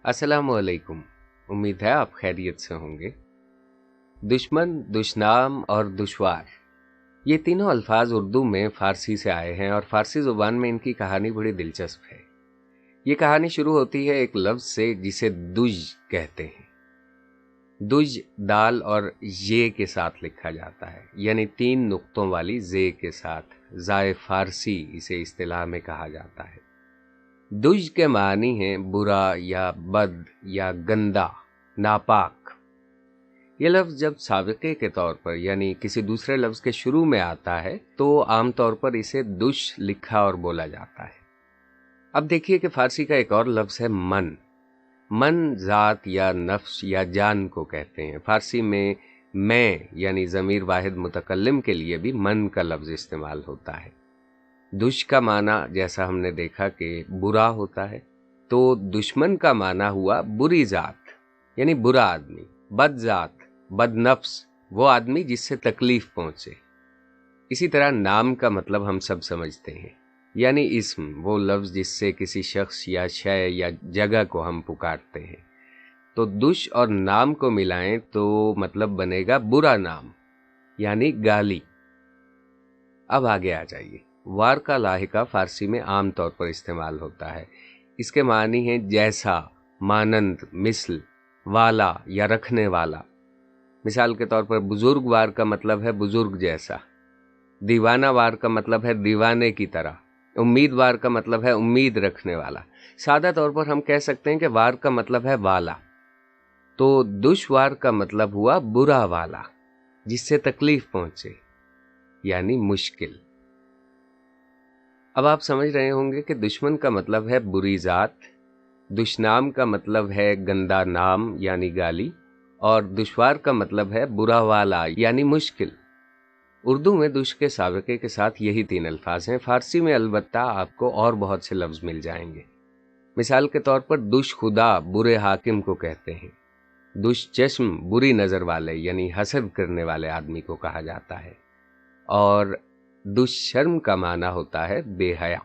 अस्सलामुअलैकुम। उम्मीद है आप खैरियत से होंगे। दुश्मन, दुशनाम और दुश्वार, ये तीनों अल्फाज उर्दू में फ़ारसी से आए हैं और फ़ारसी ज़ुबान में इनकी कहानी बड़ी दिलचस्प है। ये कहानी शुरू होती है एक लफ्ज़ से जिसे दुज कहते हैं। दुज दाल और ये के साथ लिखा जाता है, यानी 3 नुक्तों वाली जे के साथ। ज़ाए फ़ारसी इसे इस्तिलाह में कहा जाता है। दुज के मानी हैं बुरा या बद या गंदा, नापाक। ये लफ्ज़ जब साबिक़े के तौर पर यानी किसी दूसरे लफ्ज़ के शुरू में आता है तो आम तौर पर इसे दुश लिखा और बोला जाता है। अब देखिए कि फ़ारसी का एक और लफ्ज़ है मन। मन ज़ात या नफ्स या जान को कहते हैं। फ़ारसी में मैं यानी ज़मीर वाहिद मुतकल्लिम के लिए भी मन का लफ्ज़ इस्तेमाल होता है। दुश का माना जैसा हमने देखा कि बुरा होता है, तो दुश्मन का माना हुआ बुरी ज़ात यानी बुरा आदमी। बद ज़ात, बद नफ्स, वो आदमी जिससे तकलीफ पहुंचे। इसी तरह नाम का मतलब हम सब समझते हैं, यानी इस्म, वो लफ्ज़ जिससे किसी शख्स या शय या जगह को हम पुकारते हैं। तो दुश और नाम को मिलाएं तो मतलब बनेगा बुरा नाम यानी गाली। अब आगे आ जाइए। वार का लाहिका फ़ारसी में आम तौर पर इस्तेमाल होता है। इसके मानी हैं जैसा, मानंद, मिसल, वाला या रखने वाला। मिसाल के तौर पर बुजुर्ग वार का मतलब है बुजुर्ग जैसा। दीवाना वार का मतलब है दीवाने की तरह। उम्मीदवार का मतलब है उम्मीद रखने वाला। सादा तौर पर हम कह सकते हैं कि वार का मतलब है वाला। तो दुश्वार का मतलब हुआ बुरा वाला, जिससे तकलीफ पहुंचे, यानी मुश्किल। अब आप समझ रहे होंगे कि दुश्मन का मतलब है बुरी ज़ात, दुशनाम का मतलब है गंदा नाम यानी गाली, और दुश्वार का मतलब है बुरा वाला यानी मुश्किल। उर्दू में दुश के साबिक़े के साथ यही 3 अल्फाज हैं। फ़ारसी में अलबत्ता आपको और बहुत से लफ्ज़ मिल जाएंगे। मिसाल के तौर पर दुश खुदा बुरे हाकिम को कहते हैं। दुश चश्म बुरी नज़र वाले यानी हसद करने वाले आदमी को कहा जाता है। और दुश्शर्म का माना होता है बेहया।